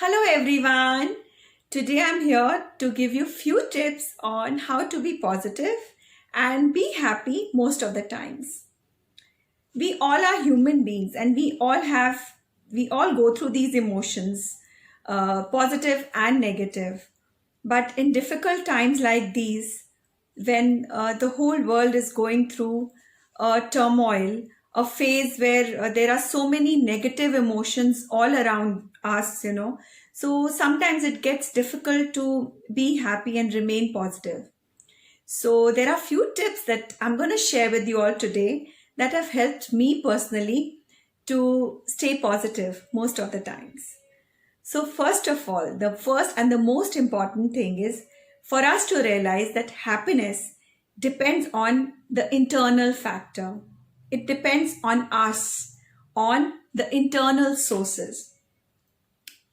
Hello everyone. Today I'm here to give you few tips on how to be positive and be happy most of the times. We all are human beings and we all go through these emotions, positive and negative. But in difficult times like these, when the whole world is going through a turmoil, a phase where there are so many negative emotions all around us. So sometimes it gets difficult to be happy and remain positive. So there are few tips that I'm going to share with you all today that have helped me personally to stay positive most of the times. So, first of all, the first and the most important thing is for us to realize that happiness depends on the internal factor. It depends on us, on the internal sources.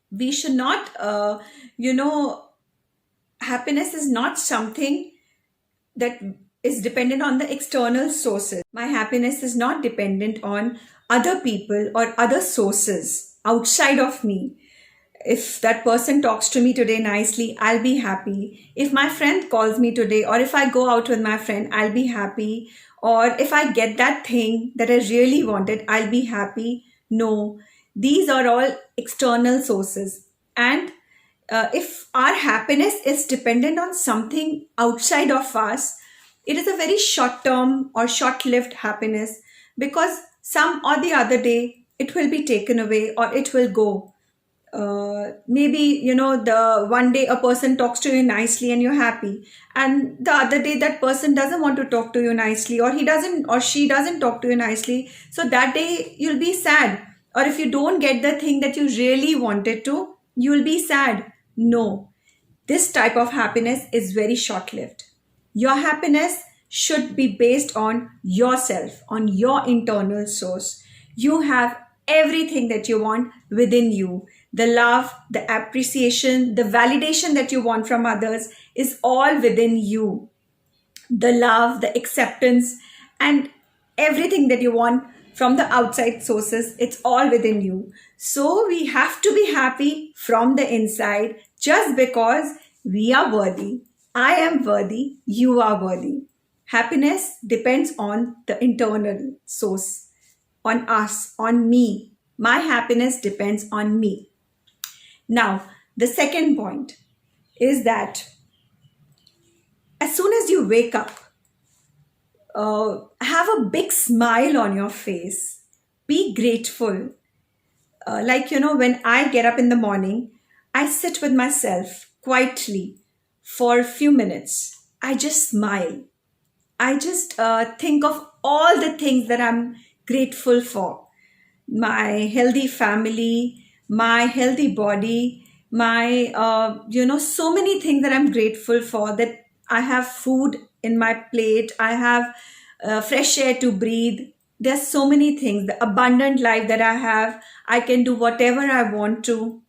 We should not, happiness is not something that is dependent on the external sources. My happiness is not dependent on other people or other sources outside of me. If that person talks to me today nicely, I'll be happy. If my friend calls me today, or if I go out with my friend, I'll be happy. Or if I get that thing that I really wanted, I'll be happy. No, these are all external sources. And if our happiness is dependent on something outside of us, it is a very short term or short lived happiness because some or the other day it will be taken away or it will go. Maybe the one day a person talks to you nicely and you're happy, and the other day that person doesn't want to talk to you nicely, or he doesn't or she doesn't talk to you nicely, so that day you'll be sad. Or if you don't get the thing that you really wanted to, you'll be sad. No, this type of happiness is very short lived. Your happiness should be based on yourself, on your internal source. You have everything that you want within you. The love, the appreciation, the validation that you want from others is all within you. The love, the acceptance, and everything that you want from the outside sources, it's all within you. So we have to be happy from the inside just because we are worthy. I am worthy, you are worthy. Happiness depends on the internal source, on us, on me. My happiness depends on me. Now, the second point is that as soon as you wake up, have a big smile on your face. Be grateful. When I get up in the morning, I sit with myself quietly for a few minutes. I just smile. I just think of all the things that I'm grateful for. My healthy family, my healthy body, my, so many things that I'm grateful for, that I have food in my plate, I have fresh air to breathe. There's so many things, the abundant life that I have, I can do whatever I want to.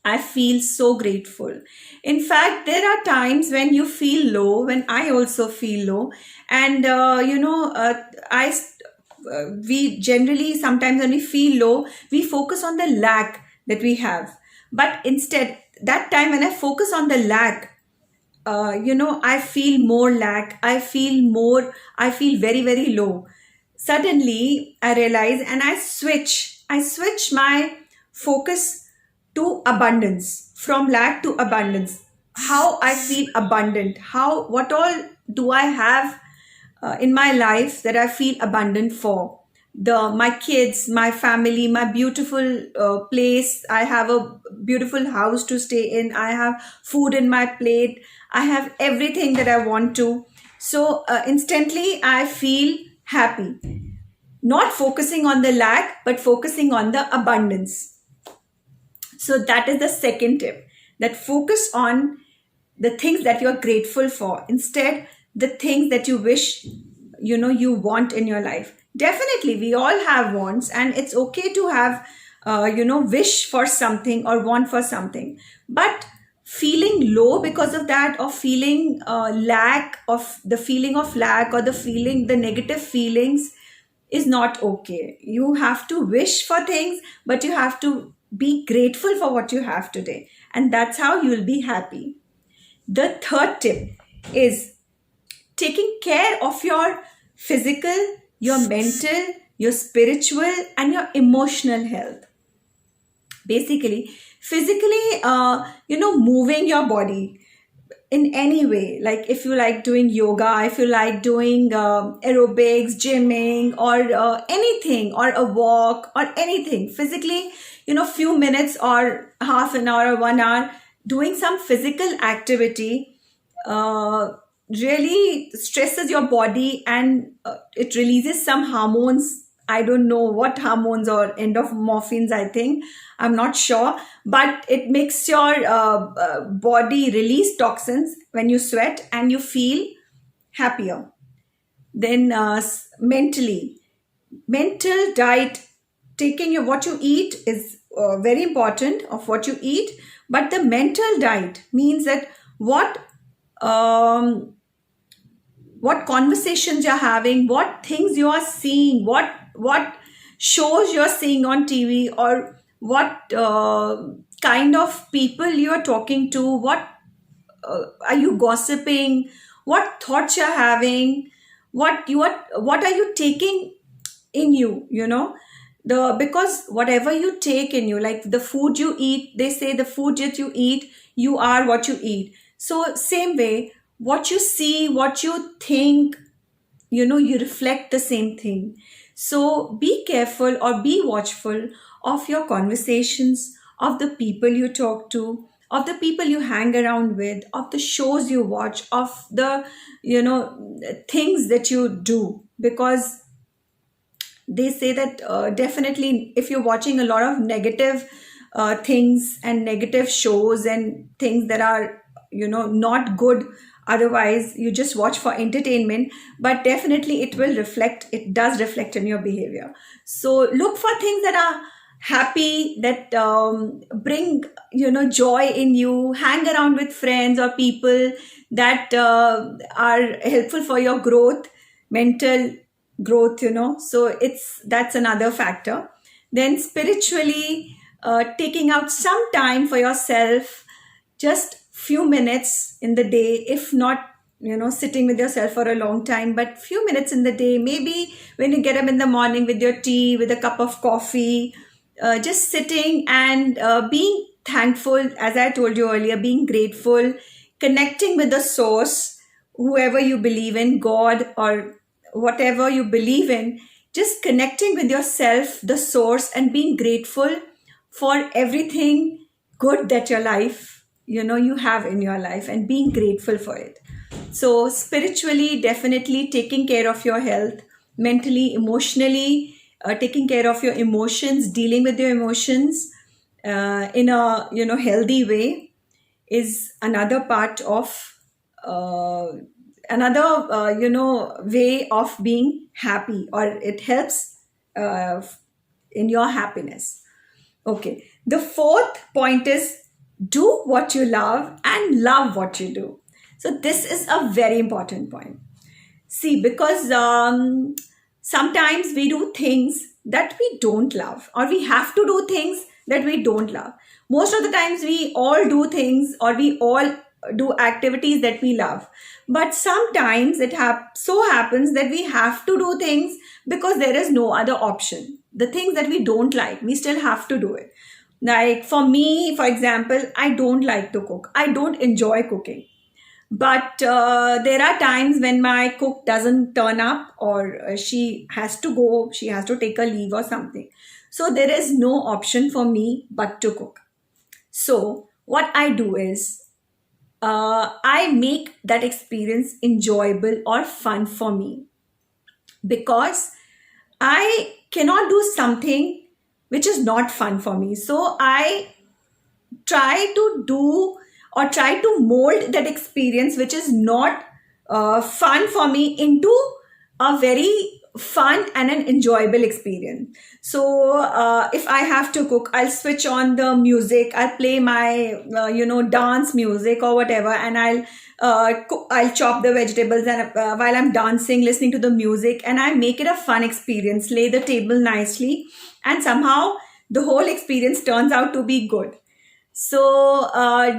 I feel so grateful. In fact, there are times when you feel low, when I also feel low, and I we generally sometimes when we feel low, we focus on the lack that we have. But instead, that time when I focus on the lack, I feel more lack. I feel very, very low. Suddenly, I realize and I switch my focus to abundance, from lack to abundance. How I feel abundant, what all do I have in my life that I feel abundant for. My kids, my family, my beautiful place. I have a beautiful house to stay in. I have food in my plate. I have everything that I want to. So instantly I feel happy. Not focusing on the lack, but focusing on the abundance. So that is the second tip, that focus on the things that you're grateful for. Instead, the things that you wish, you want in your life. Definitely, we all have wants, and it's okay to have, wish for something or want for something. But feeling low because of that, or feeling lack of the feeling of lack, or the negative feelings is not okay. You have to wish for things, but you have to Be grateful for what you have today, and that's how you'll be happy. The third tip is taking care of your physical, your mental, your spiritual, and your emotional health. Basically, physically, moving your body in any way, like if you like doing yoga, if you like doing aerobics, gymming, or anything, or a walk, or anything physically, few minutes or half an hour or 1 hour, doing some physical activity uh, really stresses your body, and it releases some hormones. I don't know what hormones, or endorphins, I think. I'm not sure. But it makes your body release toxins when you sweat, and you feel happier. Then mentally, mental diet, taking your what you eat is very important of what you eat. But the mental diet means that um, what conversations you're having, what things you are seeing, what shows you're seeing on TV, or what kind of people you are talking to, what are you gossiping, what thoughts you're having, what are you taking in you, the because whatever you take in you, like the food you eat, they say the food that you eat, you are what you eat. So same way, what you see, what you think, you reflect the same thing. So be careful, or be watchful of your conversations, of the people you talk to, of the people you hang around with, of the shows you watch, of the things that you do. Because they say that definitely if you're watching a lot of negative things and negative shows and things that are not good, otherwise you just watch for entertainment, but definitely it does reflect in your behavior. So look for things that are happy, that bring joy in you. Hang around with friends or people that are helpful for your growth, mental growth. So that's another factor. Then spiritually, taking out some time for yourself, just few minutes in the day, if not sitting with yourself for a long time, but few minutes in the day, maybe when you get up in the morning with your tea, with a cup of coffee, just sitting and being thankful, as I told you earlier, being grateful, connecting with the source, whoever you believe in, God or whatever you believe in, just connecting with yourself, the source, and being grateful for everything good that your life, you have in your life, and being grateful for it. So spiritually, definitely taking care of your health, mentally, emotionally, taking care of your emotions, dealing with your emotions in a healthy way is another part of another way of being happy, or it helps uh, in your happiness. Okay, the fourth point is do what you love and love what you do. So this is a very important point. See, because sometimes we do things that we don't love, or we have to do things that we don't love. Most of the times, we all do things, or we all do activities that we love. But sometimes so happens that we have to do things because there is no other option. The things that we don't like, we still have to do it. Like for me, for example, I don't like to cook. I don't enjoy cooking. But there are times when my cook doesn't turn up, or she has to go, she has to take a leave or something. So there is no option for me but to cook. So what I do is I make that experience enjoyable or fun for me, because I cannot do something which is not fun for me. So I try to do, or try to mold that experience which is not fun for me into a very fun and an enjoyable experience. So if I have to cook, I'll switch on the music, I'll play my dance music or whatever, and I'll chop the vegetables, and while I'm dancing, listening to the music, and I make it a fun experience, lay the table nicely, and somehow the whole experience turns out to be good. So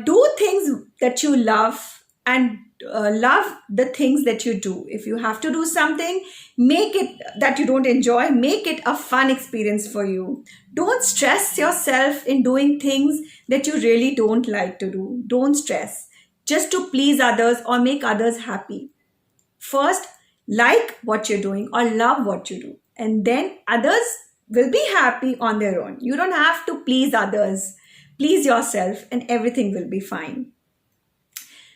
do things that you love, and love the things that you do. If you have to do something, make it that you don't enjoy, make it a fun experience for you. Don't stress yourself in doing things that you really don't like to do. Don't stress just to please others or make others happy. First, like what you're doing or love what you do, and then others will be happy on their own. You don't have to please others. Please yourself, and everything will be fine.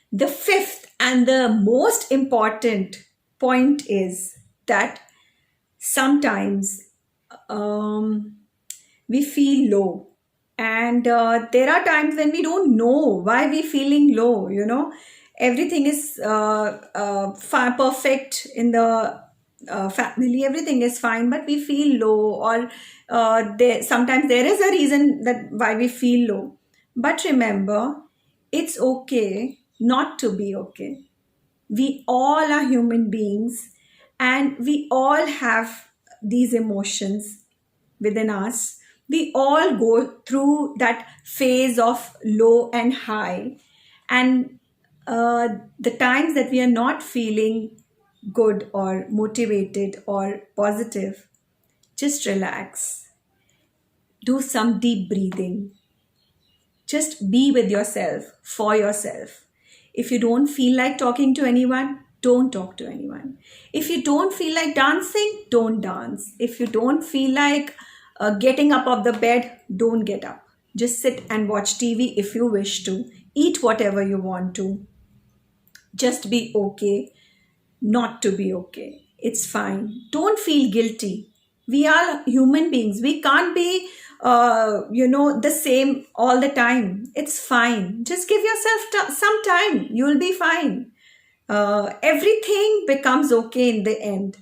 The fifth and the most important point is that sometimes um, we feel low, and there are times when we don't know why we feeling low. Everything is perfect in the family, everything is fine, but we feel low, or sometimes there is a reason that why we feel low. But remember, it's okay not to be okay. We all are human beings, and we all have these emotions within us. We all go through that phase of low and high. And the times that we are not feeling good or motivated or positive, just relax. Do some deep breathing. Just be with yourself, for yourself. If you don't feel like talking to anyone, don't talk to anyone. If you don't feel like dancing, don't dance. If you don't feel like getting up off the bed, don't get up. Just sit and watch TV if you wish to. Eat whatever you want to. Just be okay not to be okay. It's fine. Don't feel guilty. We are human beings. We can't be, the same all the time. It's fine. Just give yourself some time. You'll be fine. Everything becomes okay in the end.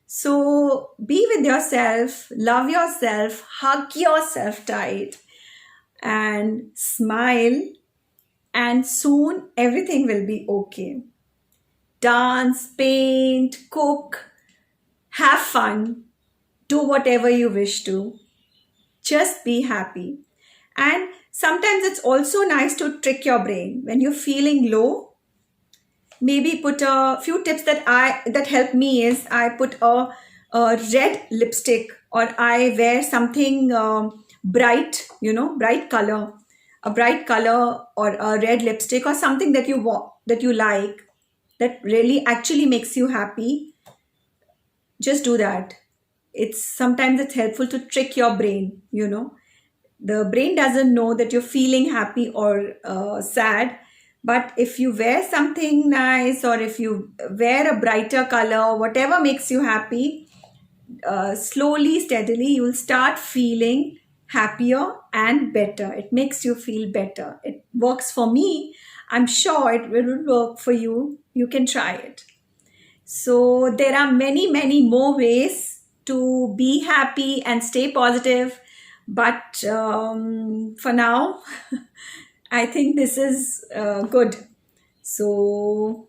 So be with yourself, love yourself, hug yourself tight, and smile, and soon everything will be okay. Dance, paint, cook, have fun, do whatever you wish to. Just be happy. And sometimes it's also nice to trick your brain. When you're feeling low, maybe put a few tips that help me is I put a red lipstick, or I wear something bright, bright color, a bright color, or a red lipstick, or something that you like, that really actually makes you happy. Just do that. It's helpful to trick your brain. The brain doesn't know that you're feeling happy or sad, but if you wear something nice, or if you wear a brighter color, whatever makes you happy, slowly, steadily, you'll start feeling happier and better. It makes you feel better. It works for me. I'm sure it will work for you. You can try it. So there are many, many more ways to be happy and stay positive. But for now, I think this is good. So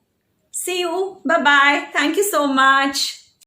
see you. Bye bye. Thank you so much.